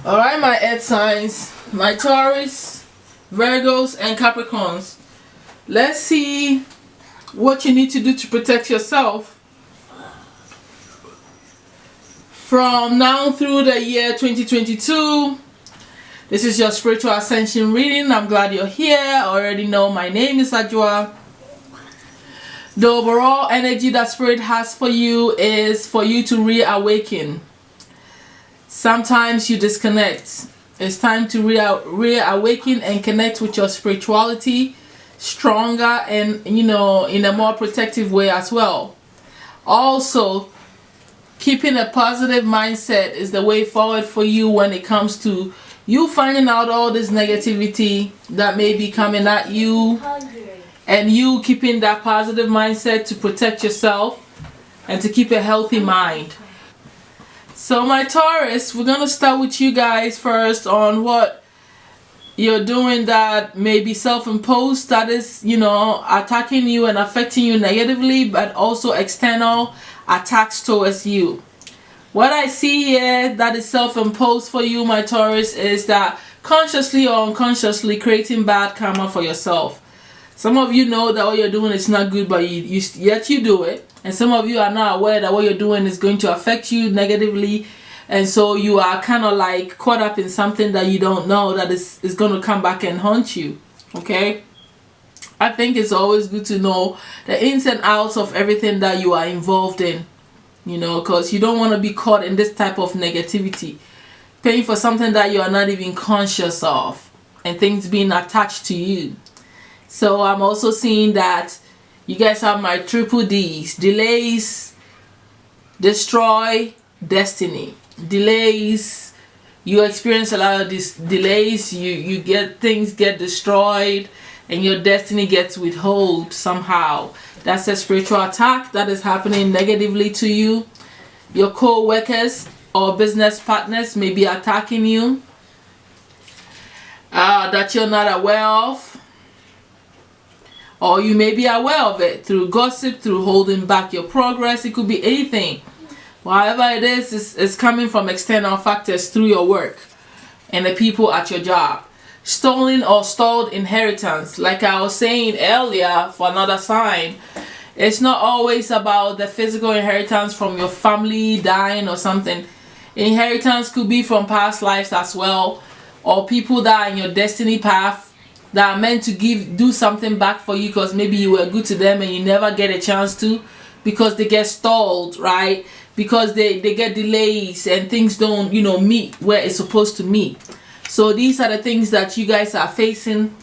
Alright, my earth signs, my Taurus, Virgos, and Capricorns. Let's see what you need to do to protect yourself from now through the year 2022. This is your spiritual ascension reading. I'm glad you're here. I already know my name is Ajwa. The overall energy that Spirit has for you is for you to reawaken. Sometimes you disconnect. It's time to reawaken and connect with your spirituality stronger and, in a more protective way as well. Also, keeping a positive mindset is the way forward for you when it comes to you finding out all this negativity that may be coming at you, and you keeping that positive mindset to protect yourself and to keep a healthy mind. So my Taurus, we're going to start with you guys first on what you're doing that may be self-imposed, that is, attacking you and affecting you negatively, but also external attacks towards you. What I see here that is self-imposed for you, my Taurus, is that consciously or unconsciously creating bad karma for yourself. Some of you know that what you're doing is not good, but yet you do it. And some of you are not aware that what you're doing is going to affect you negatively. And so you are kind of like caught up in something that you don't know that is going to come back and haunt you. Okay? I think it's always good to know the ins and outs of everything that you are involved in. Because you don't want to be caught in this type of negativity. Paying for something that you are not even conscious of. And things being attached to you. So I'm also seeing that you guys have my triple D's. Delays, destroy, destiny. Delays, you experience a lot of these delays. You get things get destroyed and your destiny gets withheld somehow. That's a spiritual attack that is happening negatively to you. Your co-workers or business partners may be attacking you that you're not aware of. Or you may be aware of it through gossip, through holding back your progress. It could be anything. Whatever it is, it's coming from external factors through your work and the people at your job. Stolen or stalled inheritance. Like I was saying earlier for another sign, it's not always about the physical inheritance from your family dying or something. Inheritance could be from past lives as well, or people that are in your destiny path that are meant to do something back for you because maybe you were good to them and you never get a chance to because they get stalled, right? Because they get delays and things don't, meet where it's supposed to meet. So these are the things that you guys are facing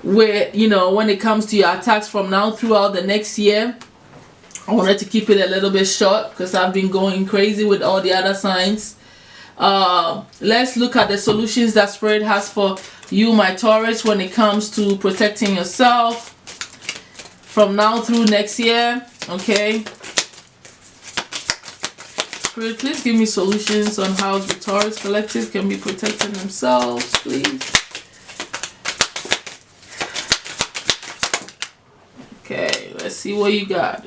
where, when it comes to your attacks from now throughout the next year. I wanted to keep it a little bit short because I've been going crazy with all the other signs. Let's look at the solutions that Spirit has for you, my Taurus, when it comes to protecting yourself from now through next year. Okay, Spirit, please give me solutions on how the Taurus collective can be protecting themselves, please. Okay, let's see what you got.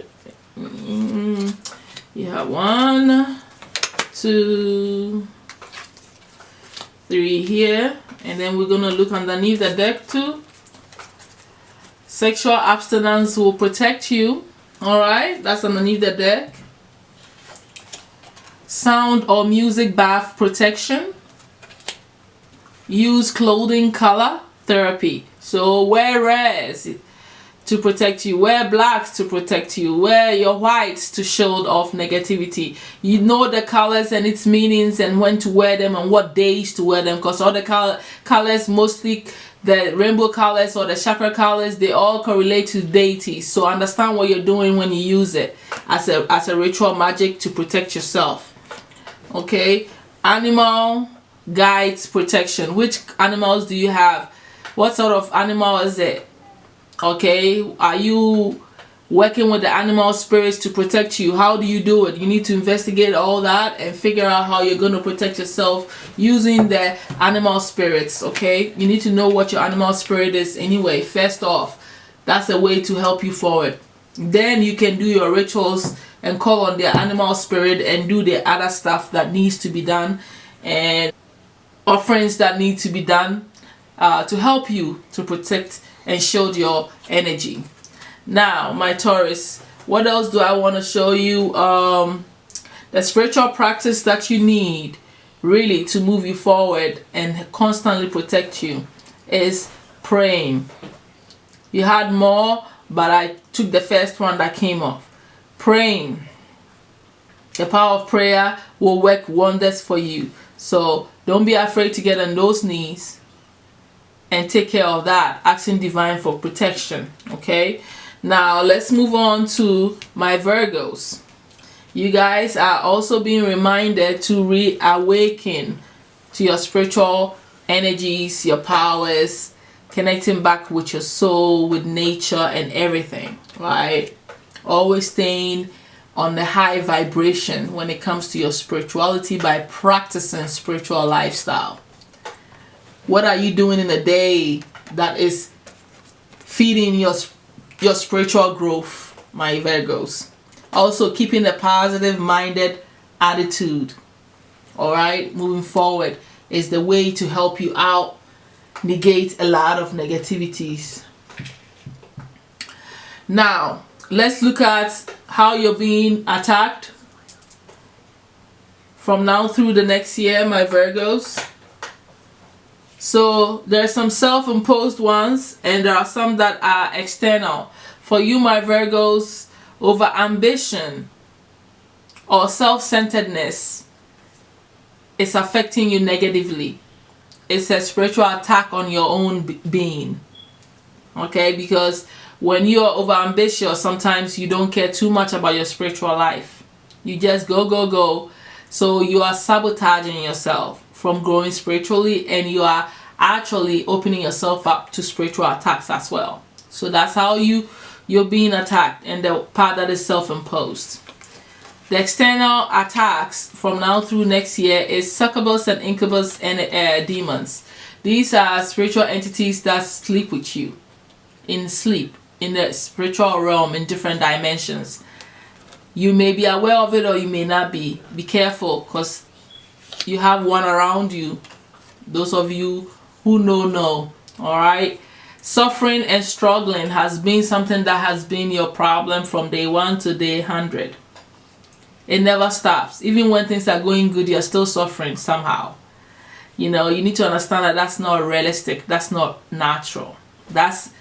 You have 1, 2, 3 here, and then we're gonna look underneath the deck too. Sexual abstinence will protect you. All right, that's underneath the deck. Sound or music bath protection. Use clothing color therapy. So wear reds to protect you, wear blacks to protect you, wear your whites to shield off negativity. You know the colors and its meanings and when to wear them and what days to wear them, because all the colors, mostly the rainbow colors or the chakra colors, they all correlate to deities. So understand what you're doing when you use it as a ritual magic to protect yourself. Okay, animal guides protection. Which animals do you have? What sort of animal is it? Okay, are you working with the animal spirits to protect you? How do you do it? You need to investigate all that and figure out how you're going to protect yourself using the animal spirits. Okay, you need to know what your animal spirit is anyway. First off, that's a way to help you forward. Then you can do your rituals and call on their animal spirit and do the other stuff that needs to be done. And offerings that need to be done to help you to protect and shield your energy. Now, my Taurus, what else do I want to show you? The spiritual practice that you need really to move you forward and constantly protect you is praying. You had more, but I took the first one that came off. Praying. The power of prayer will work wonders for you. So don't be afraid to get on those knees and take care of that, asking divine for protection. Okay, now let's move on to my Virgos. You guys are also being reminded to reawaken to your spiritual energies, your powers, connecting back with your soul, with nature and everything, right? Always staying on the high vibration when it comes to your spirituality by practicing spiritual lifestyle. What are you doing in a day that is feeding your spiritual growth, my Virgos? Also, keeping a positive minded attitude, all right, moving forward is the way to help you out, negate a lot of negativities. Now, let's look at how you're being attacked from now through the next year, my Virgos. So there's some self-imposed ones and there are some that are external. For you, my Virgos, over ambition or self-centeredness is affecting you negatively. It's a spiritual attack on your own being. Okay, because when you are over ambitious, sometimes you don't care too much about your spiritual life. You just go. So you are sabotaging yourself from growing spiritually, and you are actually opening yourself up to spiritual attacks as well. So that's how you're being attacked, and the part that is self-imposed. The external attacks from now through next year is succubus and incubus and demons. These are spiritual entities that sleep with you in sleep, in the spiritual realm, in different dimensions. You may be aware of it or you may not be. Be careful, because you have one around you. Those of you who know. All right. Suffering and struggling has been something that has been your problem from day 1 to day 100. It never stops. Even when things are going good, you're still suffering somehow. You know, you need to understand that that's not realistic. That's not natural. That's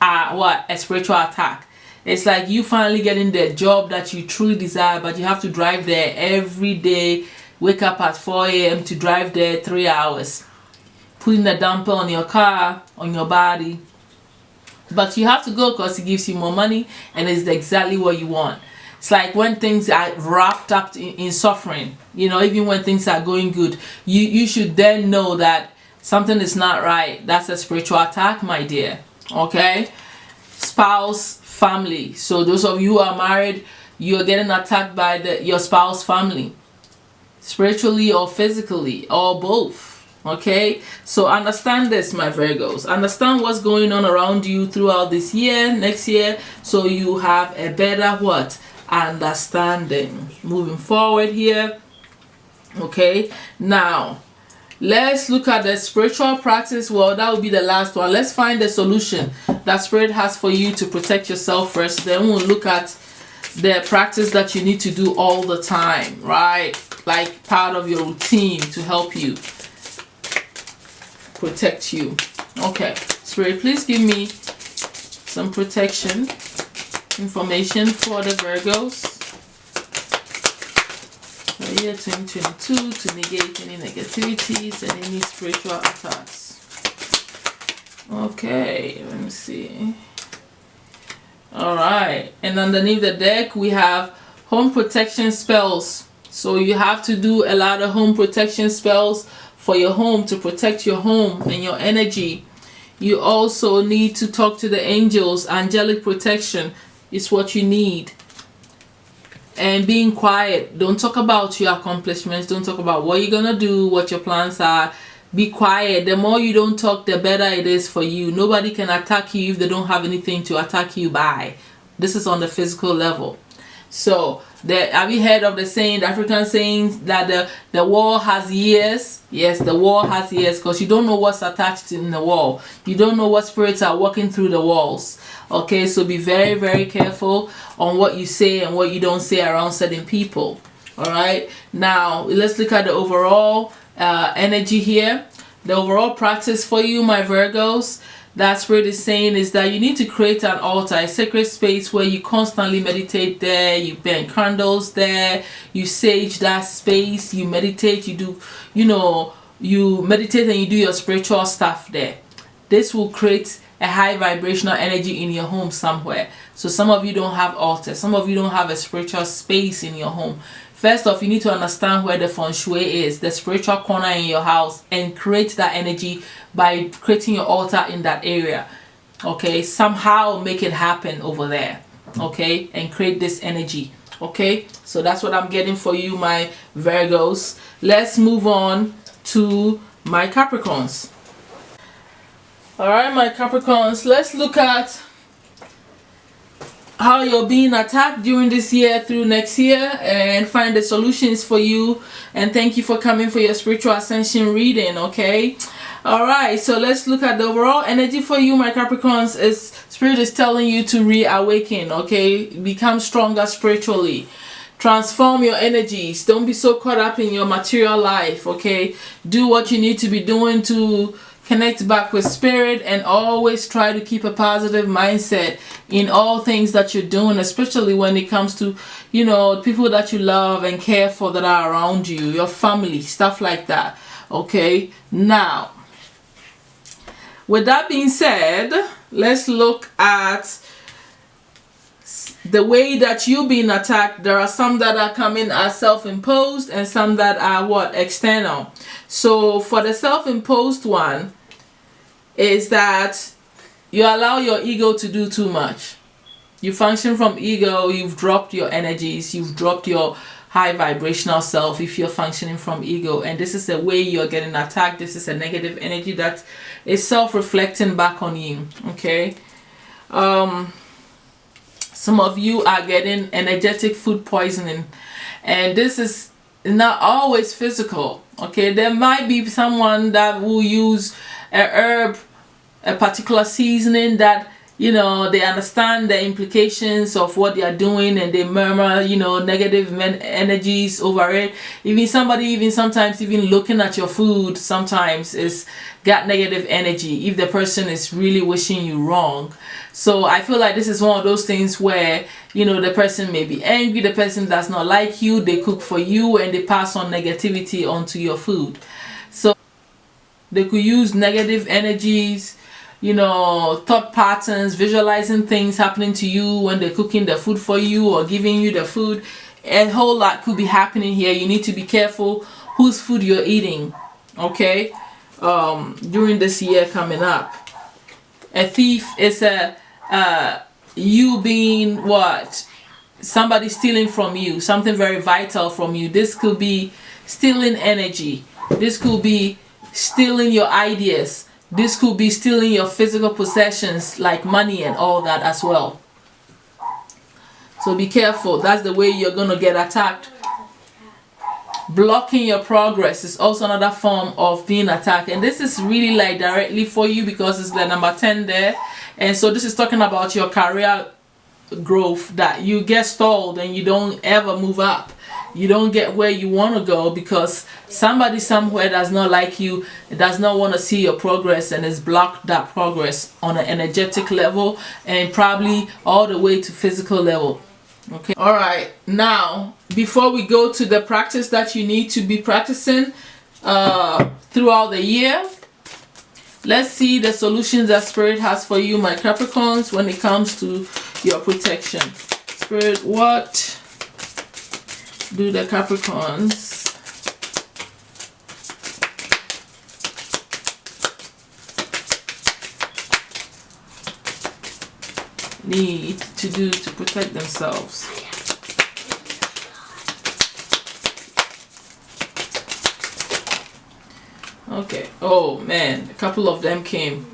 a spiritual attack. It's like you finally getting the job that you truly desire, but you have to drive there every day. Wake up at 4 a.m. to drive there 3 hours. Putting a damper on your car, on your body. But you have to go because it gives you more money and it's exactly what you want. It's like when things are wrapped up in suffering, you know, even when things are going good, you should then know that something is not right. That's a spiritual attack, my dear. Okay? Spouse, family. So those of you who are married, you're getting attacked by your spouse family. Spiritually or physically or both. Okay, so understand this, my Virgos. Understand what's going on around you throughout this year, next year, so you have a better understanding moving forward here. Okay, now let's look at the spiritual practice. Well, that will be the last one. Let's find the solution that Spirit has for you to protect yourself first. Then we'll look at the practice that you need to do all the time, right? Like part of your routine to help you protect you. Okay, Spirit, please give me some protection information for the Virgos for the year 2022 to negate any negativities and any spiritual attacks. Okay, let me see. All right, and underneath the deck we have home protection spells. So you have to do a lot of home protection spells for your home to protect your home and your energy. You also need to talk to the angels. Angelic protection is what you need. And being quiet. Don't talk about your accomplishments. Don't talk about what you're gonna do, what your plans are. Be quiet. The more you don't talk, the better it is for you. Nobody can attack you if they don't have anything to attack you by. This is on the physical level. So have you heard of the saying, the African saying that the wall has ears? Yes, the wall has ears, because you don't know what's attached in the wall. You don't know what spirits are walking through the walls. Okay, so be very, very careful on what you say and what you don't say around certain people. All right, now let's look at the overall energy here. The overall practice for you, my Virgos, that spirit is saying is that you need to create an altar, a sacred space where you constantly meditate there, you burn candles there, you sage that space, you meditate, you do, you meditate and you do your spiritual stuff there. This will create a high vibrational energy in your home somewhere. So some of you don't have altars, some of you don't have a spiritual space in your home. First off, you need to understand where the feng shui is, the spiritual corner in your house, and create that energy by creating your altar in that area. Okay, somehow make it happen over there. Okay, and create this energy. Okay, so that's what I'm getting for you, my Virgos. Let's move on to my Capricorns. Alright, my Capricorns, let's look at how you're being attacked during this year through next year and find the solutions for you. And thank you for coming for your spiritual ascension reading. Okay, all right, so let's look at the overall energy for you, my Capricorns. Is spirit is telling you to reawaken. Okay, become stronger spiritually, transform your energies. Don't be so caught up in your material life. Okay, do what you need to be doing to connect back with spirit, and always try to keep a positive mindset in all things that you're doing, especially when it comes to, people that you love and care for that are around you, your family, stuff like that. Okay, now with that being said, let's look at the way that you've been attacked. There are some that are coming as self-imposed and some that are external. So for the self-imposed one, is that you allow your ego to do too much. You function from ego, you've dropped your energies, you've dropped your high vibrational self if you're functioning from ego, and this is the way you're getting attacked. This is a negative energy that is self-reflecting back on you. Okay, some of you are getting energetic food poisoning, and this is not always physical. Okay, there might be someone that will use a herb, a particular seasoning that they understand the implications of what they are doing, and they murmur negative energies over it. Sometimes looking at your food sometimes is got negative energy if the person is really wishing you wrong. So I feel like this is one of those things where the person may be angry, the person does not like you, they cook for you and they pass on negativity onto your food. So they could use negative energies, thought patterns, visualizing things happening to you when they're cooking the food for you or giving you the food. A whole lot could be happening here. You need to be careful whose food you're eating. Okay, during this year coming up. A thief is you being somebody stealing from you, something very vital from you. This could be stealing energy. This could be stealing your ideas. This could be stealing your physical possessions like money and all that as well. So be careful. That's the way you're going to get attacked. Blocking your progress is also another form of being attacked, and this is really directly for you because it's the number 10 there. And so this is talking about your career growth, that you get stalled and you don't ever move up. You don't get where you want to go because somebody somewhere does not like you, does not want to see your progress, and has blocked that progress on an energetic level and probably all the way to physical level. Okay, all right, now before we go to the practice that you need to be practicing throughout the year, let's see the solutions that Spirit has for you, my Capricorns, when it comes to your protection. Spirit, what do the Capricorns need to do to protect themselves? Okay, oh man, a couple of them came.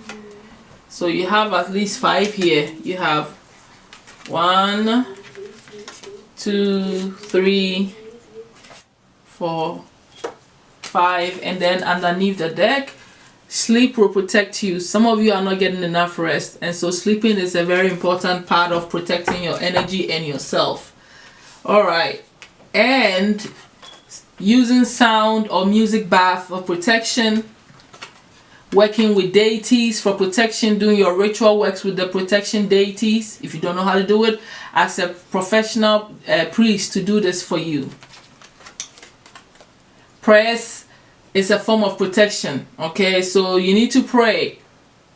So you have at least 5 here. You have 1, 2, 3, 4, 5, and then underneath the deck, sleep will protect you. Some of you are not getting enough rest, and so sleeping is a very important part of protecting your energy and yourself. All right, and using sound or music bath for protection, working with deities for protection, doing your ritual works with the protection deities. If you don't know how to do it, ask a professional priest to do this for you. Prayers is a form of protection, okay? So you need to pray.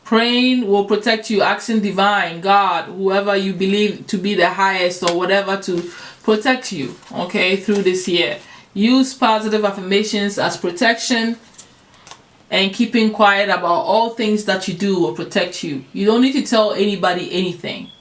Praying will protect you, asking divine, God, whoever you believe to be the highest or whatever, to protect you, okay, through this year. Use positive affirmations as protection, and keeping quiet about all things that you do will protect you. You don't need to tell anybody anything.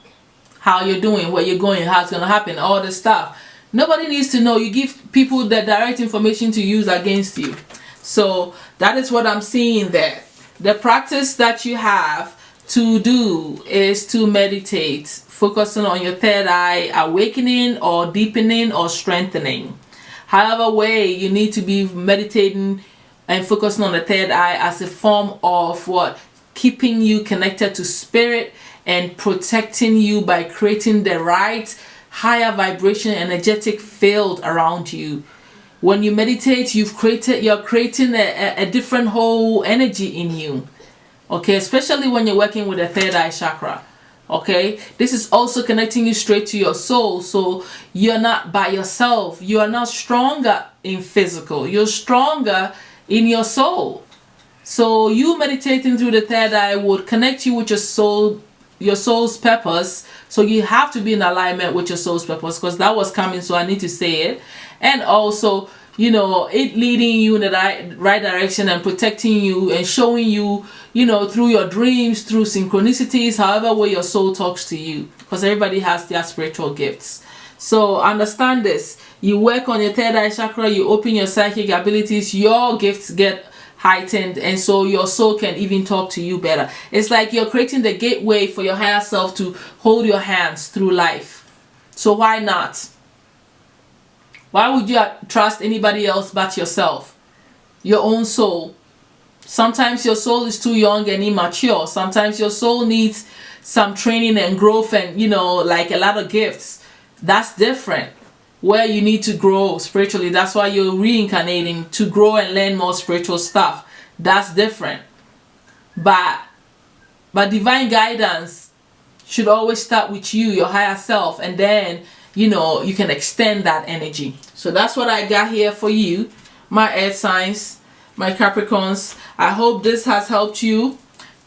How you're doing, where you're going, how it's going to happen, all this stuff. Nobody needs to know. You give people the direct information to use against you. So that is what I'm seeing there. The practice that you have to do is to meditate, focusing on your third eye, awakening or deepening or strengthening. However way, you need to be meditating and focusing on the third eye as a form of what? Keeping you connected to spirit and protecting you by creating the right higher vibration energetic field around you. When you meditate, you're creating a different whole energy in you. Okay, especially when you're working with the third eye chakra. Okay, this is also connecting you straight to your soul. So you're not by yourself. You are not stronger in physical. You're stronger in your soul. So you meditating through the third eye would connect you with your soul, your soul's purpose. So you have to be in alignment with your soul's purpose, because that was coming, so I need to say it. And also, you know, it leading you in the right direction and protecting you and showing you, you know, through your dreams, through synchronicities, however way your soul talks to you, because everybody has their spiritual gifts. So understand this. You work on your third eye chakra, you open your psychic abilities, your gifts get heightened, and so your soul can even talk to you better. It's like you're creating the gateway for your higher self to hold your hands through life. So why not? Why would you trust anybody else but yourself? Your own soul. Sometimes your soul is too young and immature. Sometimes your soul needs some training and growth and, you know, like a lot of gifts. That's different. Where you need to grow spiritually. That's why you're reincarnating, to grow and learn more spiritual stuff. That's different. But divine guidance should always start with you, your higher self, and then, you know, you can extend that energy. So that's what I got here for you, my earth signs, my Capricorns. I hope this has helped you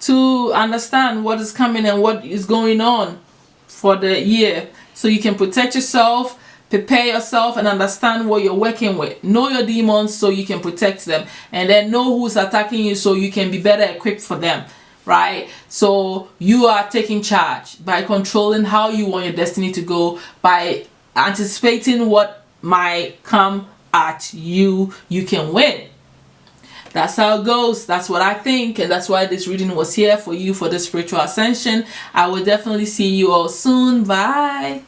to understand what is coming and what is going on for the year, so you can protect yourself, prepare yourself, and understand what you're working with. Know your demons so you can protect them, and then know who's attacking you so you can be better equipped for them, right? So you are taking charge by controlling how you want your destiny to go, by anticipating what might come at you. You can win. That's how it goes. That's what I think, and that's why this reading was here for you, for the spiritual ascension. I will definitely see you all soon. Bye.